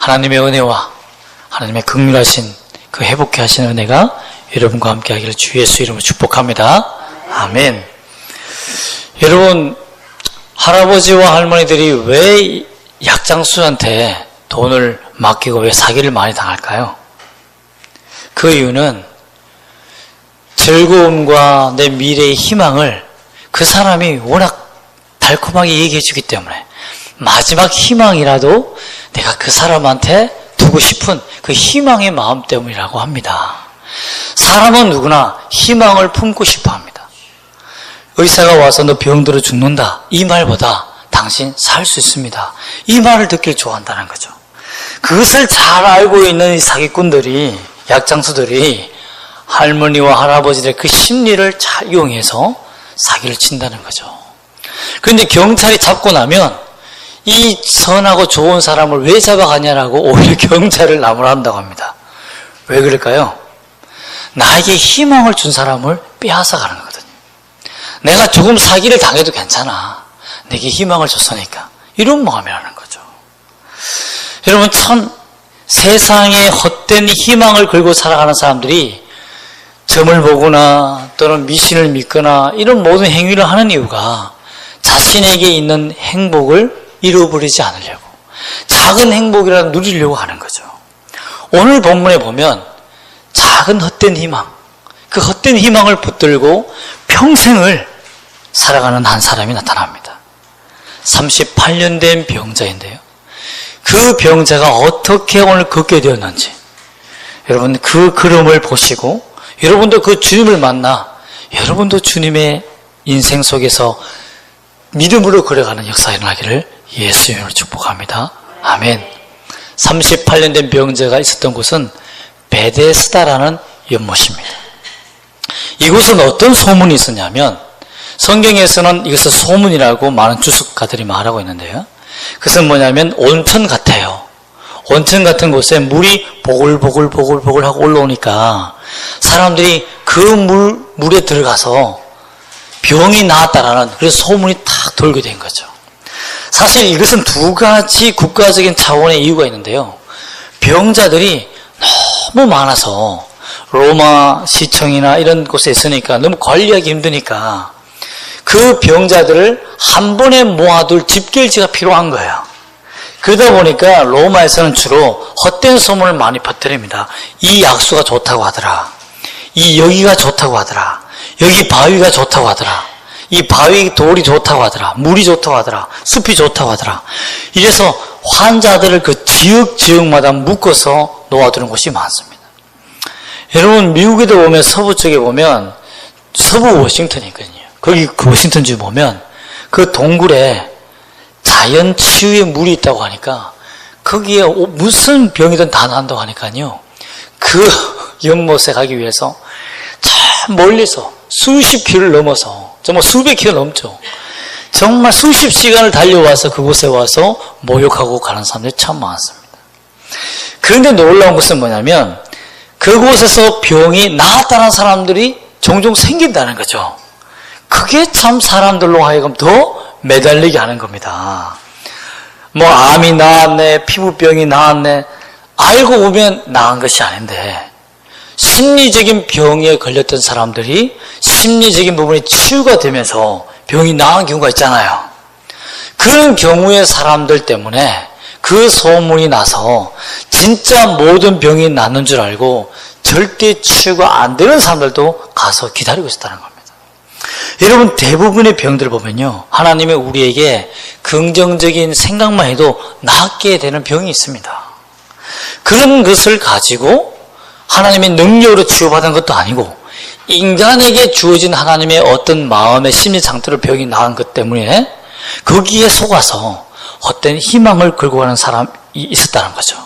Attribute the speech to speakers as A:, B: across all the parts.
A: 하나님의 은혜와 하나님의 긍휼하신 그 회복케 하시는 은혜가 여러분과 함께 하기를 주 예수 이름으로 축복합니다. 아멘. 여러분, 할아버지와 할머니들이 왜 약장수한테 돈을 맡기고 왜 사기를 많이 당할까요? 그 이유는 즐거움과 내 미래의 희망을 그 사람이 워낙 달콤하게 얘기해 주기 때문에 마지막 희망이라도 내가 그 사람한테 두고 싶은 그 희망의 마음 때문이라고 합니다. 사람은 누구나 희망을 품고 싶어 합니다. 의사가 와서 너 병들어 죽는다 이 말보다 당신 살 수 있습니다 이 말을 듣길 좋아한다는 거죠. 그것을 잘 알고 있는 이 사기꾼들이, 약장수들이 할머니와 할아버지들의 그 심리를 잘 이용해서 사기를 친다는 거죠. 그런데 경찰이 잡고 나면 이 선하고 좋은 사람을 왜 잡아가냐라고 오히려 경찰을 나무란다고 합니다. 왜 그럴까요? 나에게 희망을 준 사람을 빼앗아가는 거거든요. 내가 조금 사기를 당해도 괜찮아. 내게 희망을 줬으니까. 이런 마음이라는 거죠. 여러분, 참 세상에 헛된 희망을 걸고 살아가는 사람들이 점을 보거나 또는 미신을 믿거나 이런 모든 행위를 하는 이유가 자신에게 있는 행복을 잃어버리지 않으려고, 작은 행복이라도 누리려고 하는 거죠. 오늘 본문에 보면 작은 헛된 희망, 그 헛된 희망을 붙들고 평생을 살아가는 한 사람이 나타납니다. 38년 된 병자인데요. 그 병자가 어떻게 오늘 걷게 되었는지 여러분 그 걸음을 보시고 여러분도 그 주님을 만나 여러분도 주님의 인생 속에서 믿음으로 걸어가는 역사가 일어나기를 예수 이름으로 축복합니다. 아멘. 38년 된 병자가 있었던 곳은 베데스다라는 연못입니다. 이곳은 어떤 소문이 있었냐면 성경에서는 이것을 소문이라고 많은 주석가들이 말하고 있는데요. 그것은 뭐냐면 온천 같아요. 온천 같은 곳에 물이 보글보글 하고 올라오니까 사람들이 그 물에 들어가서 병이 나았다라는 그런 소문이 탁 돌게 된 거죠. 사실 이것은 두 가지 국가적인 차원의 이유가 있는데요. 병자들이 너무 많아서 로마 시청이나 이런 곳에 있으니까 너무 관리하기 힘드니까 그 병자들을 한 번에 모아둘 집결지가 필요한 거예요. 그러다 보니까 로마에서는 주로 헛된 소문을 많이 퍼뜨립니다. 이 약수가 좋다고 하더라. 이 여기가 좋다고 하더라. 여기 바위가 좋다고 하더라. 이 바위 돌이 좋다고 하더라. 물이 좋다고 하더라. 숲이 좋다고 하더라. 이래서 환자들을 그 지역마다 묶어서 놓아두는 곳이 많습니다. 여러분 미국에도 보면 서부 쪽에 보면 서부 워싱턴이거든요. 거기 그 워싱턴주 보면 그 동굴에 자연 치유의 물이 있다고 하니까 거기에 무슨 병이든 다 난다고 하니까요. 그 연못에 가기 위해서 저 멀리서 수십 킬로를 넘어서 정말 수백 킬로 넘죠. 정말 수십 시간을 달려와서 그곳에 와서 목욕하고 가는 사람들이 참 많습니다. 그런데 놀라운 것은 뭐냐면 그곳에서 병이 나았다는 사람들이 종종 생긴다는 거죠. 그게 참 사람들로 하여금 더 매달리게 하는 겁니다. 뭐 암이 나았네, 피부병이 나았네, 알고 보면 나은 것이 아닌데 심리적인 병에 걸렸던 사람들이 심리적인 부분이 치유가 되면서 병이 나은 경우가 있잖아요. 그런 경우의 사람들 때문에 그 소문이 나서 진짜 모든 병이 낫는 줄 알고 절대 치유가 안 되는 사람들도 가서 기다리고 있었다는 겁니다. 여러분 대부분의 병들을 보면요, 하나님이 우리에게 긍정적인 생각만 해도 낫게 되는 병이 있습니다. 그런 것을 가지고 하나님의 능력으로 치유받은 것도 아니고 인간에게 주어진 하나님의 어떤 마음의 심리 상태로 병이 나은 것 때문에 거기에 속아서 헛된 희망을 걸고 가는 사람이 있었다는 거죠.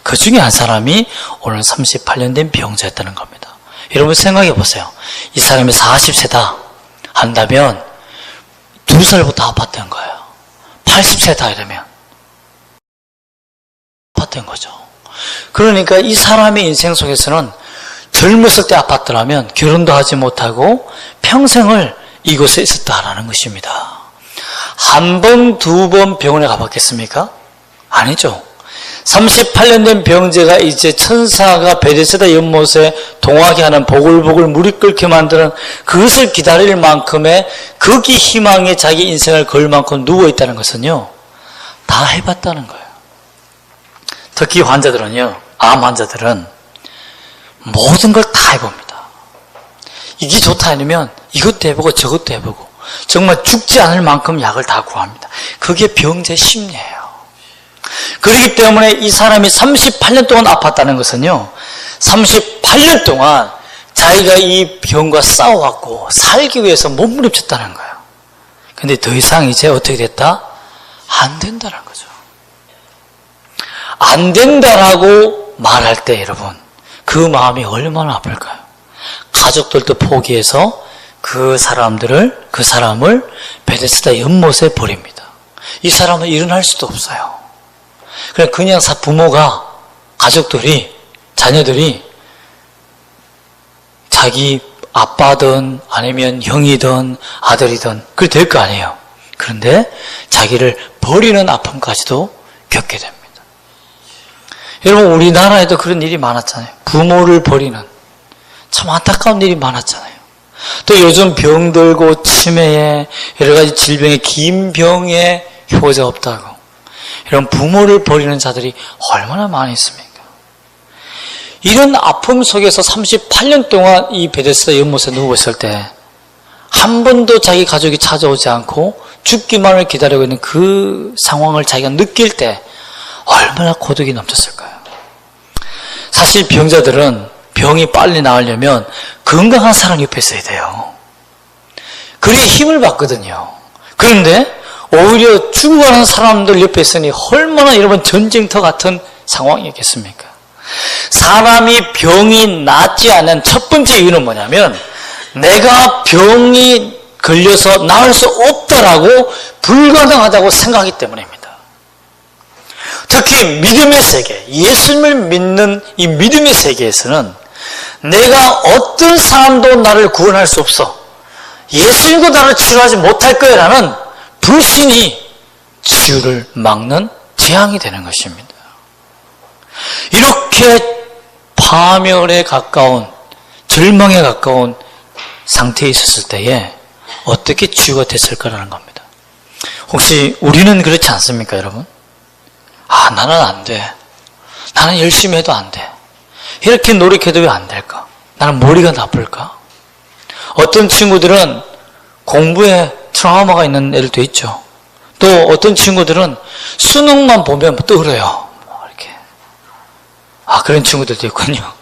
A: 그 중에 한 사람이 오늘 38년 된 병자였다는 겁니다. 여러분 생각해 보세요. 이 사람이 40세다 한다면 2살부터 아팠던 거예요. 80세다 이러면 아팠던 거죠. 그러니까 이 사람의 인생 속에서는 젊었을 때 아팠더라면 결혼도 하지 못하고 평생을 이곳에 있었다라는 것입니다. 한 번, 두 번 병원에 가봤겠습니까? 아니죠. 38년 된 병자가 이제 천사가 베데스다 연못에 동하게 하는 보글보글 물이 끓게 만드는 그것을 기다릴 만큼의 거기 희망에 자기 인생을 걸 만큼 누워있다는 것은요, 다 해봤다는 거예요. 특히 환자들은요, 암 환자들은 모든 걸 다 해봅니다. 이게 좋다 아니면 이것도 해보고 저것도 해보고 정말 죽지 않을 만큼 약을 다 구합니다. 그게 병자의 심리예요. 그렇기 때문에 이 사람이 38년 동안 아팠다는 것은요, 38년 동안 자기가 이 병과 싸워왔고 살기 위해서 몸부림쳤다는 거예요. 근데 더 이상 이제 어떻게 됐다? 안 된다는 거죠. 안 된다라고 말할 때 여러분, 그 마음이 얼마나 아플까요? 가족들도 포기해서 그 사람을 베데스다 연못에 버립니다. 이 사람은 일어날 수도 없어요. 그냥 부모가, 가족들이, 자녀들이 자기 아빠든 아니면 형이든 아들이든 그게 될 거 아니에요. 그런데 자기를 버리는 아픔까지도 겪게 됩니다. 여러분, 우리나라에도 그런 일이 많았잖아요. 부모를 버리는 참 안타까운 일이 많았잖아요. 또 요즘 병들고 치매에 여러 가지 질병에 긴 병에 효자 없다고 이런 부모를 버리는 자들이 얼마나 많이 있습니까? 이런 아픔 속에서 38년 동안 이 베데스다 연못에 누워 있을 때 한 번도 자기 가족이 찾아오지 않고 죽기만을 기다리고 있는 그 상황을 자기가 느낄 때 얼마나 고독이 넘쳤을까요? 사실 병자들은 병이 빨리 나으려면 건강한 사람 옆에 있어야 돼요. 그래야 힘을 받거든요. 그런데 오히려 죽어가는 사람들 옆에 있으니 얼마나 여러분 전쟁터 같은 상황이겠습니까? 사람이 병이 낫지 않는 첫 번째 이유는 뭐냐면 내가 병이 걸려서 나을 수 없다라고 불가능하다고 생각하기 때문입니다. 특히 믿음의 세계, 예수님을 믿는 이 믿음의 세계에서는 내가 어떤 사람도 나를 구원할 수 없어. 예수님도 나를 치료하지 못할 거야라는 불신이 치유를 막는 재앙이 되는 것입니다. 이렇게 파멸에 가까운, 절망에 가까운 상태에 있었을 때에 어떻게 치유가 됐을까라는 겁니다. 혹시 우리는 그렇지 않습니까, 여러분? 나는 안 돼. 나는 열심히 해도 안 돼. 이렇게 노력해도 왜 안 될까? 나는 머리가 나쁠까? 어떤 친구들은 공부에 트라우마가 있는 애들도 있죠. 또 어떤 친구들은 수능만 보면 떠들어요. 이렇게. 그런 친구들도 있군요.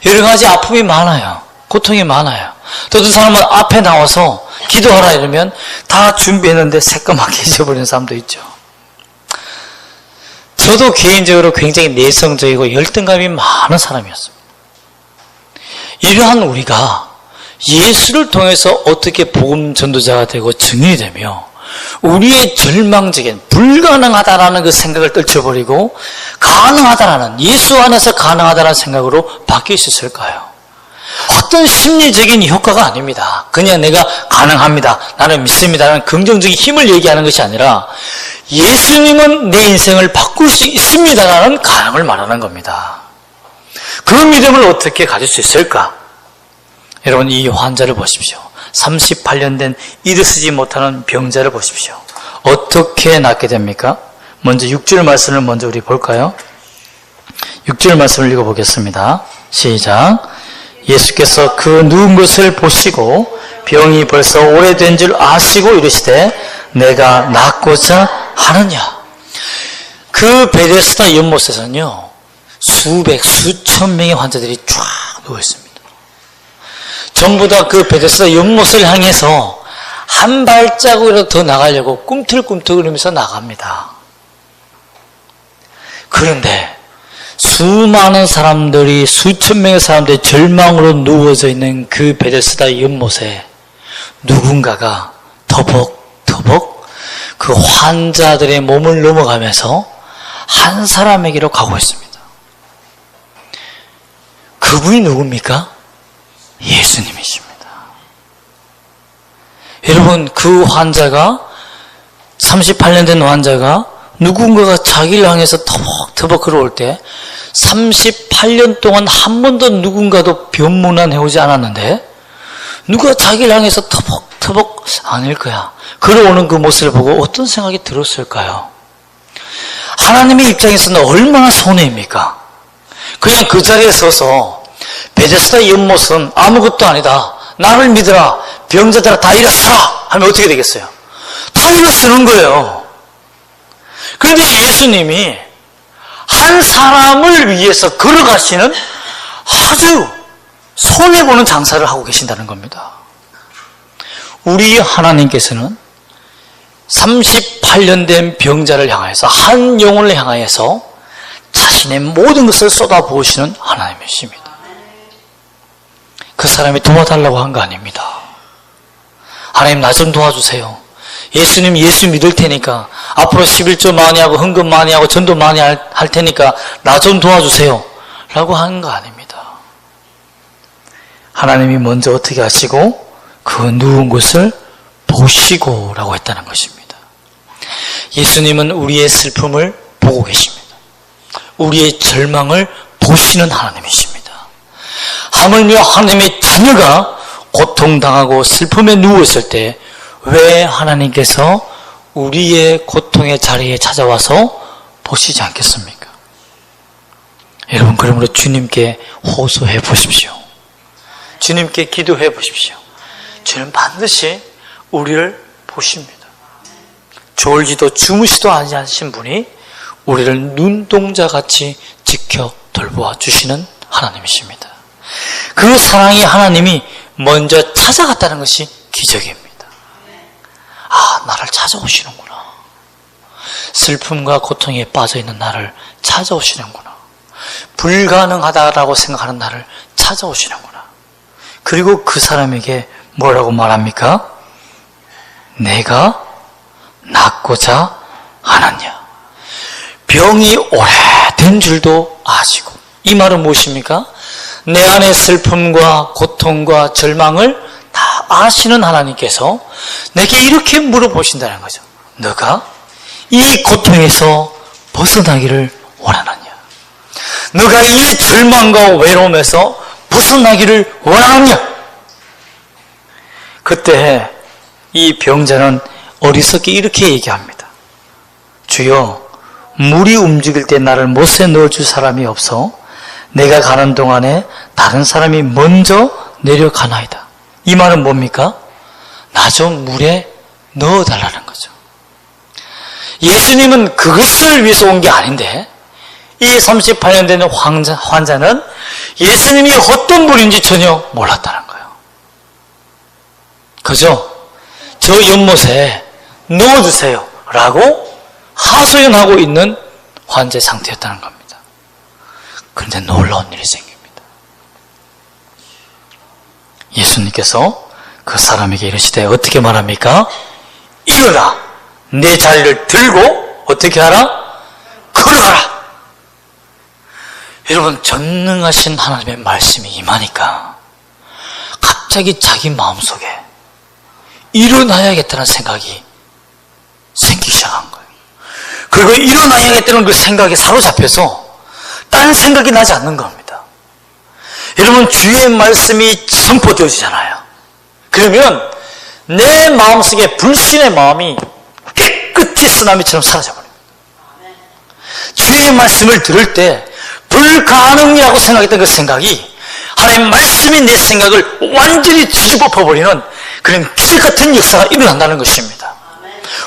A: 여러 가지 아픔이 많아요. 고통이 많아요. 또 어떤 사람은 앞에 나와서 기도하라 이러면 다 준비했는데 새까맣게 잊어버리는 사람도 있죠. 저도 개인적으로 굉장히 내성적이고 열등감이 많은 사람이었습니다. 이러한 우리가 예수를 통해서 어떻게 복음 전도자가 되고 증인이 되며 우리의 절망적인 불가능하다라는 그 생각을 떨쳐버리고 가능하다라는, 예수 안에서 가능하다라는 생각으로 바뀔 수 있을까요? 어떤 심리적인 효과가 아닙니다. 그냥 내가 가능합니다, 나는 믿습니다라는 긍정적인 힘을 얘기하는 것이 아니라 예수님은 내 인생을 바꿀 수 있습니다라는 가능을 말하는 겁니다. 그 믿음을 어떻게 가질 수 있을까? 여러분, 이 환자를 보십시오. 38년 된 일어서지 못하는 병자를 보십시오. 어떻게 낫게 됩니까? 먼저 6절 말씀을 먼저 우리 볼까요? 6절 말씀을 읽어보겠습니다. 시작. 예수께서 그 누운 것을 보시고 병이 벌써 오래된 줄 아시고 이르시되 내가 낫고자 하느냐. 그 베데스다 연못에서는요, 수천 명의 환자들이 쫙 누워 있습니다. 전부 다 그 베데스다 연못을 향해서 한 발자국이라도 더 나가려고 꿈틀꿈틀거리면서 나갑니다. 그런데 수많은 사람들이, 수천 명의 사람들이 절망으로 누워져 있는 그 베데스다 연못에 누군가가 터벅터벅 그 환자들의 몸을 넘어가면서 한 사람에게로 가고 있습니다. 그분이 누굽니까? 예수님이십니다. 여러분, 그 환자가, 38년 된 환자가 누군가가 자기를 향해서 터벅터벅 걸어올 때 38년 동안 한 번도 누군가도 변문안 해오지 않았는데 누가 자기를 향해서 터벅터벅 아닐 거야. 걸어오는 그 모습을 보고 어떤 생각이 들었을까요? 하나님의 입장에서는 얼마나 손해입니까? 그냥 그 자리에 서서 베데스다 연못은 아무것도 아니다. 나를 믿으라. 병자들아 다 일어서라 하면 어떻게 되겠어요? 다 일어서는 거예요. 그런데 예수님이 한 사람을 위해서 걸어가시는 아주 손해보는 장사를 하고 계신다는 겁니다. 우리 하나님께서는 38년 된 병자를 향해서 한 영혼을 향하여서 자신의 모든 것을 쏟아부으시는 하나님이십니다. 그 사람이 도와달라고 한 거 아닙니다. 하나님 나 좀 도와주세요. 예수님 예수 믿을 테니까 앞으로 11조 많이 하고 헌금 많이 하고 전도 많이 할 테니까 나 좀 도와주세요 라고 하는 거 아닙니다. 하나님이 먼저 어떻게 하시고 그 누운 것을 보시고 라고 했다는 것입니다. 예수님은 우리의 슬픔을 보고 계십니다. 우리의 절망을 보시는 하나님이십니다. 하물며 하나님의 자녀가 고통당하고 슬픔에 누워있을 때 왜 하나님께서 우리의 고통의 자리에 찾아와서 보시지 않겠습니까? 여러분 그러므로 주님께 호소해 보십시오. 주님께 기도해 보십시오. 주님 반드시 우리를 보십니다. 졸지도 주무시도 않으신 분이 우리를 눈동자같이 지켜 돌보아 주시는 하나님이십니다. 그 사랑의 하나님이 먼저 찾아갔다는 것이 기적입니다. 아, 나를 찾아오시는구나. 슬픔과 고통에 빠져있는 나를 찾아오시는구나. 불가능하다라고 생각하는 나를 찾아오시는구나. 그리고 그 사람에게 뭐라고 말합니까? 내가 낫고자 하느냐. 병이 오래된 줄도 아시고. 이 말은 무엇입니까? 내 안의 슬픔과 고통과 절망을 다 아시는 하나님께서 내게 이렇게 물어보신다는 거죠. 너가 이 고통에서 벗어나기를 원하느냐? 너가 이 절망과 외로움에서 벗어나기를 원하느냐? 그때 이 병자는 어리석게 이렇게 얘기합니다. 주여, 물이 움직일 때 나를 못에 넣어줄 사람이 없어 내가 가는 동안에 다른 사람이 먼저 내려가나이다. 이 말은 뭡니까? 나 좀 물에 넣어달라는 거죠. 예수님은 그것을 위해서 온 게 아닌데 이 38년 되는 환자는 예수님이 어떤 분인지 전혀 몰랐다는 거예요. 그죠? 저 연못에 넣어주세요 라고 하소연하고 있는 환자의 상태였다는 겁니다. 그런데 놀라운 일이 생깁니다. 예수님께서 그 사람에게 이르시되 어떻게 말합니까? 일어나 내 자리를 들고 어떻게 하라? 걸어가라. 여러분 전능하신 하나님의 말씀이 임하니까 갑자기 자기 마음속에 일어나야겠다는 생각이 생기기 시작한 거예요. 그리고 일어나야겠다는 그 생각에 사로잡혀서 다른 생각이 나지 않는 겁니다. 여러분 주의 말씀이 선포되어지잖아요. 그러면 내 마음속에 불신의 마음이 깨끗이 쓰나미처럼 사라져버립니다. 주의 말씀을 들을 때 불가능이라고 생각했던 그 생각이 하나님의 말씀이 내 생각을 완전히 뒤집어 엎어버리는 그런 기적 같은 역사가 일어난다는 것입니다.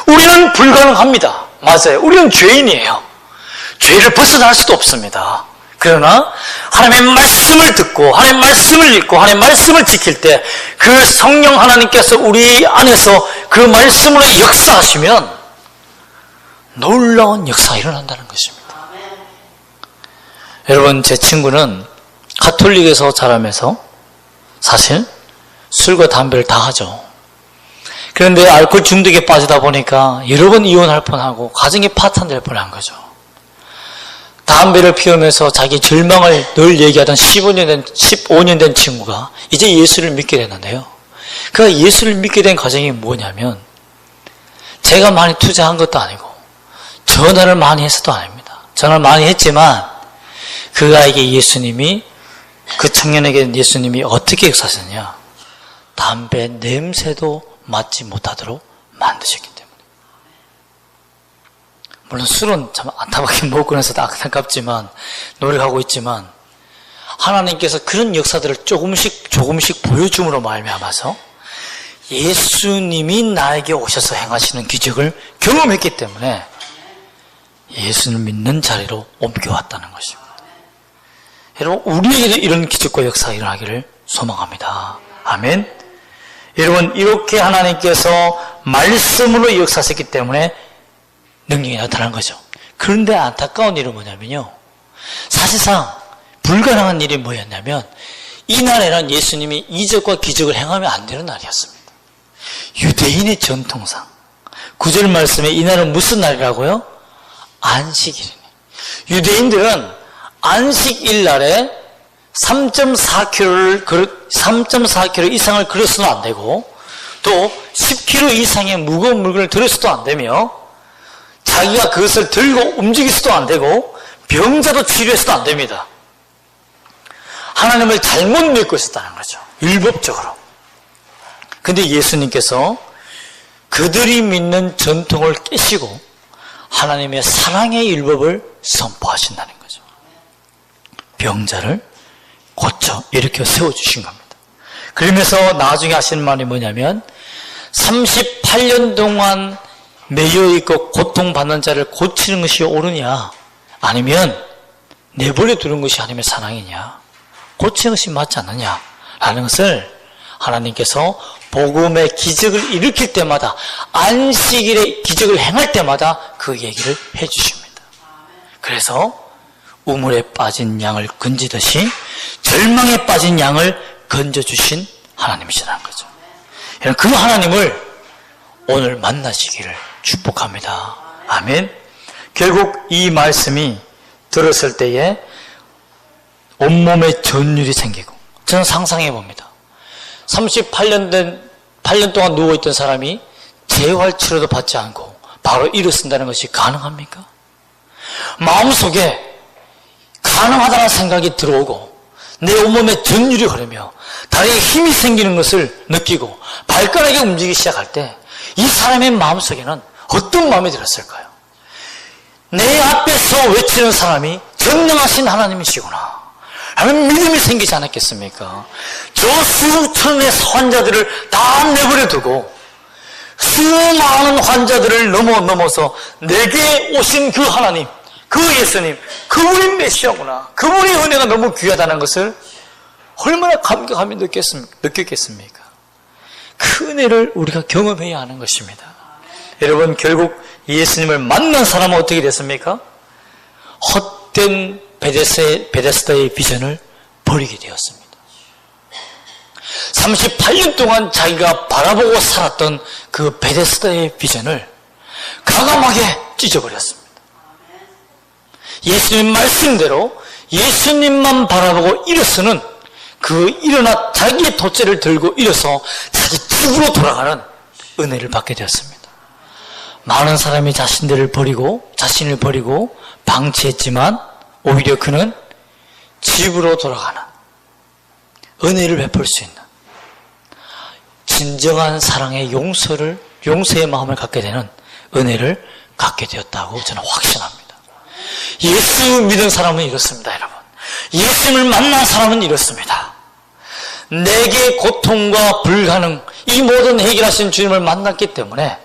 A: 우리는 불가능합니다. 맞아요. 우리는 죄인이에요. 죄를 벗어날 수도 없습니다. 그러나 하나님의 말씀을 듣고 하나님의 말씀을 읽고 하나님의 말씀을 지킬 때 그 성령 하나님께서 우리 안에서 그 말씀으로 역사하시면 놀라운 역사가 일어난다는 것입니다. 여러분 제 친구는 가톨릭에서 자라면서 사실 술과 담배를 다 하죠. 그런데 알코올 중독에 빠지다 보니까 여러 번 이혼할 뻔하고 가정이 파탄될 뻔한 거죠. 담배를 피우면서 자기 절망을 늘 얘기하던 15년 된 친구가 이제 예수를 믿게 됐는데요. 그 예수를 믿게 된 과정이 뭐냐면 제가 많이 투자한 것도 아니고 전화를 많이 해서도 아닙니다. 전화를 많이 했지만 그 아이에게 예수님이, 그 청년에게 예수님이 어떻게 역사하셨냐? 담배 냄새도 맡지 못하도록 만드셨기 때문에. 물론 술은 참 안타깝게 먹고 나서 안타깝지만, 노력하고 있지만, 하나님께서 그런 역사들을 조금씩 보여줌으로 말미암아서 예수님이 나에게 오셔서 행하시는 기적을 경험했기 때문에 예수를 믿는 자리로 옮겨왔다는 것입니다. 여러분, 우리에게도 이런 기적과 역사가 일어나기를 소망합니다. 아멘. 여러분, 이렇게 하나님께서 말씀으로 역사하셨기 때문에 능력이 나타난 거죠. 그런데 안타까운 일은 뭐냐면요, 사실상 불가능한 일이 뭐였냐면, 이날에는 예수님이 이적과 기적을 행하면 안 되는 날이었습니다. 유대인의 전통상 9절 말씀에 이날은 무슨 날이라고요? 안식일이네. 유대인들은 안식일 날에 3.4kg 이상을 걸어서도 안 되고, 또 10kg 이상의 무거운 물건을 들어서도 안 되며, 자기가 그것을 들고 움직이서도 안 되고, 병자도 치료해서도 안 됩니다. 하나님을 잘못 믿고 있었다는 거죠. 율법적으로. 근데 예수님께서 그들이 믿는 전통을 깨시고 하나님의 사랑의 율법을 선포하신다는 거죠. 병자를 고쳐 일으켜 세워주신 겁니다. 그러면서 나중에 하시는 말이 뭐냐면, 38년 동안 매여있고 고통받는 자를 고치는 것이 옳으냐, 아니면 내버려 두는 것이 하나님의 사랑이냐, 고치는 것이 맞지 않느냐 라는 것을 하나님께서 복음의 기적을 일으킬 때마다, 안식일의 기적을 행할 때마다 그 얘기를 해주십니다. 그래서 우물에 빠진 양을 건지듯이 절망에 빠진 양을 건져주신 하나님이시라는 거죠. 그 하나님을 오늘 만나시기를 축복합니다. 아멘. 결국 이 말씀이 들었을 때에 온몸에 전율이 생기고, 저는 상상해 봅니다. 8년 동안 누워있던 사람이 재활치료도 받지 않고 바로 일어선다는 것이 가능합니까? 마음속에 가능하다는 생각이 들어오고, 내 온몸에 전율이 흐르며 다리에 힘이 생기는 것을 느끼고 발가락이 움직이기 시작할 때 이 사람의 마음속에는 어떤 마음이 들었을까요? 내 앞에서 외치는 사람이 전능하신 하나님이시구나 라는 믿음이 생기지 않았겠습니까? 저 수천의 환자들을 다 내버려 두고 수많은 환자들을 넘어서 내게 오신 그 하나님, 그 예수님, 그분이 메시아구나, 그분의 은혜가 너무 귀하다는 것을 얼마나 감격하며 느꼈겠습니까? 그 은혜를 우리가 경험해야 하는 것입니다. 여러분, 결국 예수님을 만난 사람은 어떻게 됐습니까? 헛된 베데스다의 비전을 버리게 되었습니다. 38년 동안 자기가 바라보고 살았던 그 베데스다의 비전을 과감하게 찢어버렸습니다. 예수님 말씀대로 예수님만 바라보고 일어서는, 그 일어나 자기의 돛제를 들고 일어서 자기 집으로 돌아가는 은혜를 받게 되었습니다. 많은 사람이 자신을 버리고 방치했지만 오히려 그는 집으로 돌아가는 은혜를 베풀 수 있는 진정한 사랑의 용서의 마음을 갖게 되는 은혜를 갖게 되었다고 저는 확신합니다. 예수 믿은 사람은 이렇습니다, 여러분. 예수님을 만난 사람은 이렇습니다. 내게 고통과 불가능, 이 모든 해결하신 주님을 만났기 때문에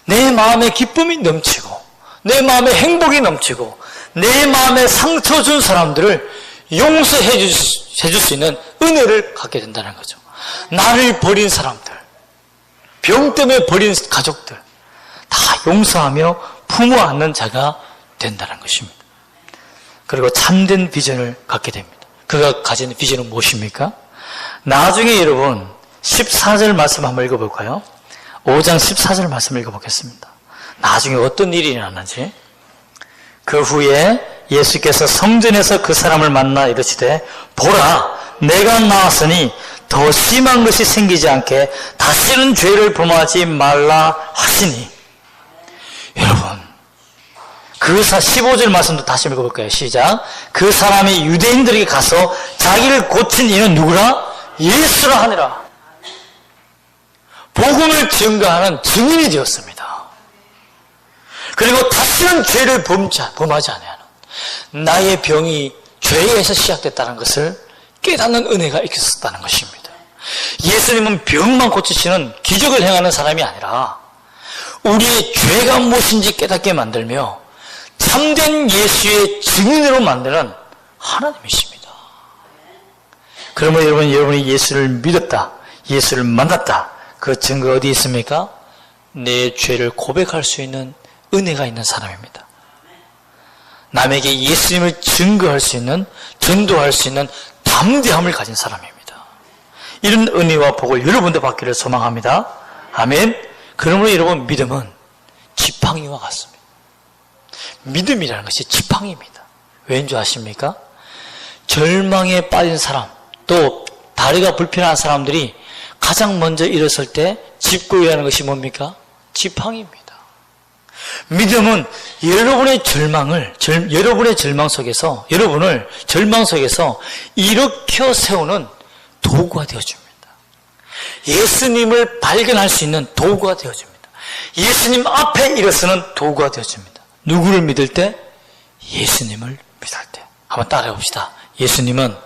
A: 내 마음에 기쁨이 넘치고, 내 마음에 행복이 넘치고, 내 마음에 상처 준 사람들을 용서해 줄 수 있는 은혜를 갖게 된다는 거죠. 나를 버린 사람들, 병 때문에 버린 가족들 다 용서하며 품어 안는 자가 된다는 것입니다. 그리고 참된 비전을 갖게 됩니다. 그가 가진 비전은 무엇입니까? 나중에 여러분 14절 말씀 한번 읽어볼까요? 5장 14절 말씀 읽어보겠습니다. 나중에 어떤 일이 일어났는지. 그 후에 예수께서 성전에서 그 사람을 만나 이르시되, 보라, 내가 나왔으니 더 심한 것이 생기지 않게 다시는 죄를 범하지 말라 하시니. 여러분, 15절 말씀도 다시 읽어볼까요? 시작. 그 사람이 유대인들에게 가서 자기를 고친 이는 누구라? 예수라 하니라. 복음을 증거하는 증인이 되었습니다. 그리고 다시는 죄를 범하지 아니하는 나의 병이 죄에서 시작됐다는 것을 깨닫는 은혜가 있었다는 것입니다. 예수님은 병만 고치시는 기적을 행하는 사람이 아니라 우리의 죄가 무엇인지 깨닫게 만들며 참된 예수의 증인으로 만드는 하나님이십니다. 그러면 여러분이 예수를 믿었다, 예수를 만났다, 그 증거 어디 있습니까? 내 죄를 고백할 수 있는 은혜가 있는 사람입니다. 남에게 예수님을 증거할 수 있는, 전도할 수 있는 담대함을 가진 사람입니다. 이런 은혜와 복을 여러분도 받기를 소망합니다. 아멘. 그러므로 여러분, 믿음은 지팡이와 같습니다. 믿음이라는 것이 지팡이입니다. 왠 줄 아십니까? 절망에 빠진 사람, 또 다리가 불편한 사람들이 가장 먼저 일어설 때 짚고 일어나는 것이 뭡니까? 지팡이입니다. 믿음은 여러분의 절망 속에서, 여러분을 절망 속에서 일으켜 세우는 도구가 되어줍니다. 예수님을 발견할 수 있는 도구가 되어줍니다. 예수님 앞에 일어서는 도구가 되어줍니다. 누구를 믿을 때? 예수님을 믿을 때. 한번 따라해 봅시다. 예수님은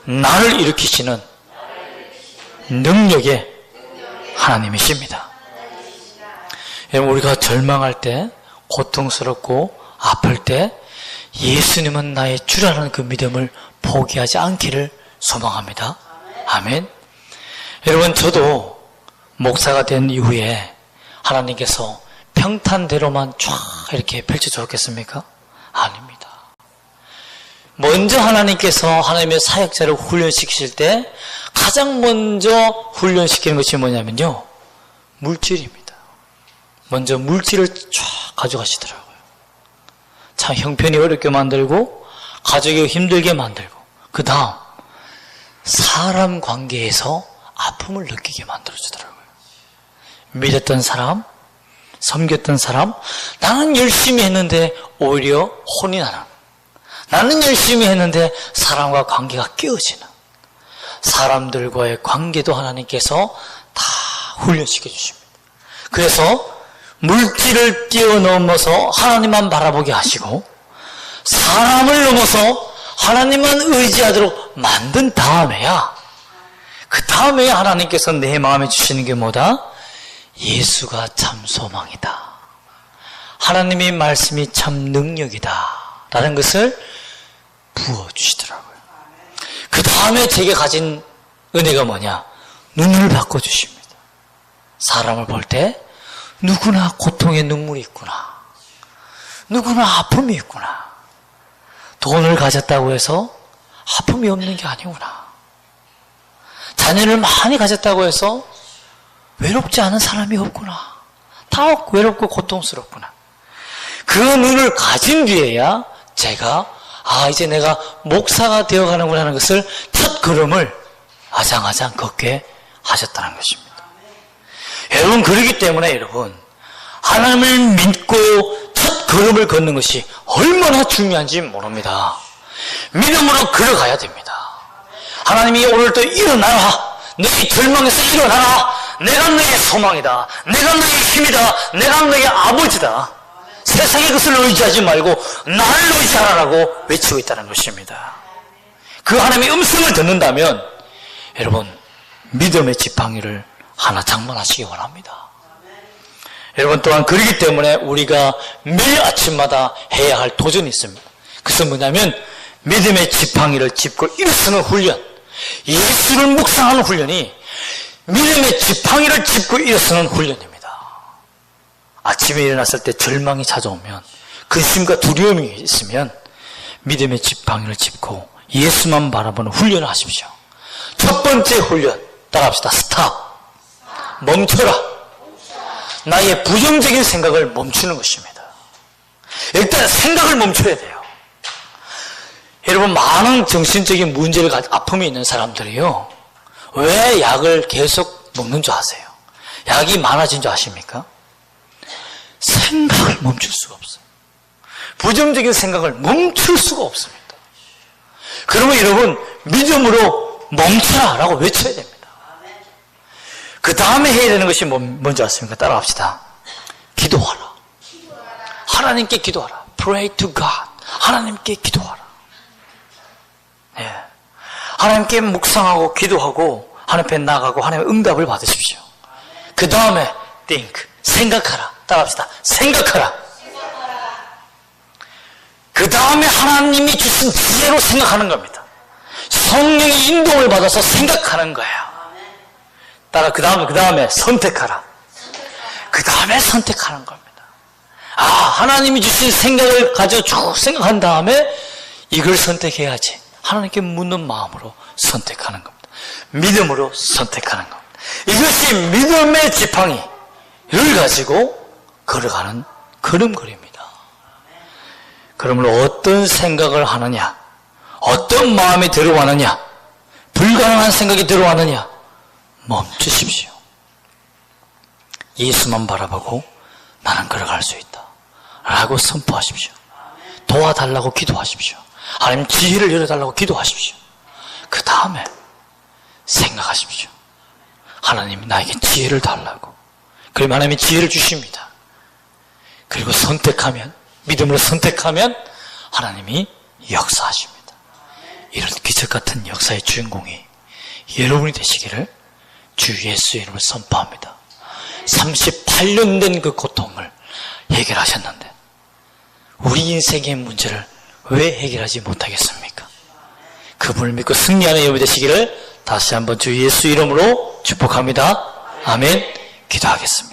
A: 나를 일으키시는 능력의 하나님이십니다. 여러분, 우리가 절망할 때, 고통스럽고 아플 때 예수님은 나의 주라는 그 믿음을 포기하지 않기를 소망합니다. 아멘. 여러분, 저도 목사가 된 이후에 하나님께서 평탄대로만 쫙 이렇게 펼쳐주었겠습니까? 아닙니다. 먼저 하나님께서 하나님의 사역자를 훈련시키실 때 가장 먼저 훈련시키는 것이 뭐냐면요, 물질입니다. 먼저 물질을 쫙 가져가시더라고요. 참 형편이 어렵게 만들고 가족이 힘들게 만들고, 그 다음 사람 관계에서 아픔을 느끼게 만들어주더라고요. 믿었던 사람, 섬겼던 사람, 나는 열심히 했는데 오히려 혼이 나는, 나는 열심히 했는데 사람과 관계가 깨어지는, 사람들과의 관계도 하나님께서 다 훈련시켜 주십니다. 그래서 물질을 뛰어넘어서 하나님만 바라보게 하시고 사람을 넘어서 하나님만 의지하도록 만든 다음에야, 그 다음에야 하나님께서 내 마음에 주시는 게 뭐다? 예수가 참 소망이다, 하나님의 말씀이 참 능력이다 라는 것을 부어주시더라고요. 그 다음에 제게 가진 은혜가 뭐냐? 눈을 바꿔주십니다. 사람을 볼 때 누구나 고통의 눈물이 있구나, 누구나 아픔이 있구나, 돈을 가졌다고 해서 아픔이 없는 게 아니구나, 자녀를 많이 가졌다고 해서 외롭지 않은 사람이 없구나, 다 외롭고 고통스럽구나. 그 눈을 가진 뒤에야 제가 이제 내가 목사가 되어가는구나 하는 것을, 첫 걸음을 아장아장 걷게 하셨다는 것입니다. 여러분, 그렇기 때문에 여러분, 하나님을 믿고 첫 걸음을 걷는 것이 얼마나 중요한지 모릅니다. 믿음으로 걸어가야 됩니다. 하나님이 오늘도 일어나라, 너희 절망에서 일어나라, 내가 너의 소망이다, 내가 너의 힘이다, 내가 너의 아버지다, 세상의 것을 의지하지 말고 나를 의지하라고 외치고 있다는 것입니다. 그 하나님의 음성을 듣는다면 여러분, 믿음의 지팡이를 하나 장만하시기 원합니다. 여러분, 또한 그렇기 때문에 우리가 매일 아침마다 해야 할 도전이 있습니다. 그것은 뭐냐면 믿음의 지팡이를 짚고 일어서는 훈련, 예수를 묵상하는 훈련이 믿음의 지팡이를 짚고 일어서는 훈련입니다. 아침에 일어났을 때 절망이 찾아오면, 근심과 두려움이 있으면 믿음의 지팡이를 짚고 예수만 바라보는 훈련을 하십시오. 첫 번째 훈련 따라합시다. 스탑. 멈춰라. 나의 부정적인 생각을 멈추는 것입니다. 일단 생각을 멈춰야 돼요. 여러분, 많은 정신적인 문제를 아픔이 있는 사람들이요, 왜 약을 계속 먹는 줄 아세요? 약이 많아진 줄 아십니까? 생각을 멈출 수가 없어요. 부정적인 생각을 멈출 수가 없습니다. 그러면 여러분 믿음으로 멈춰라 라고 외쳐야 됩니다. 그 다음에 해야 되는 것이 뭔지 아십니까? 따라갑시다. 기도하라. 하나님께 기도하라. Pray to God. 하나님께 기도하라. 예. 하나님께 묵상하고 기도하고 하나님 앞에 나가고 하나님의 응답을 받으십시오. 그 다음에 think. 생각하라. 따라합시다. 생각하라. 그 다음에 하나님이 주신 지혜로 생각하는 겁니다. 성령의 인도를 받아서 생각하는 거예요. 따라 그 다음에 선택하라. 그 다음에 선택하는 겁니다. 아, 하나님이 주신 생각을 가지고 쭉 생각한 다음에 이걸 선택해야지. 하나님께 묻는 마음으로 선택하는 겁니다. 믿음으로 선택하는 겁니다. 이것이 믿음의 지팡이를 가지고 걸어가는 걸음걸이입니다. 그러므로 어떤 생각을 하느냐, 어떤 마음이 들어왔느냐, 불가능한 생각이 들어왔느냐, 멈추십시오. 예수만 바라보고 나는 걸어갈 수 있다 라고 선포하십시오. 도와달라고 기도하십시오. 하나님 지혜를 열어달라고 기도하십시오. 그 다음에 생각하십시오. 하나님 나에게 지혜를 달라고. 그러면 하나님이 지혜를 주십니다. 그리고 선택하면, 믿음으로 선택하면 하나님이 역사하십니다. 이런 기적같은 역사의 주인공이 여러분이 되시기를 주 예수의 이름으로 선포합니다. 38년 된 그 고통을 해결하셨는데 우리 인생의 문제를 왜 해결하지 못하겠습니까? 그분을 믿고 승리하는 여러분 되시기를 다시 한번 주 예수 이름으로 축복합니다. 아멘. 기도하겠습니다.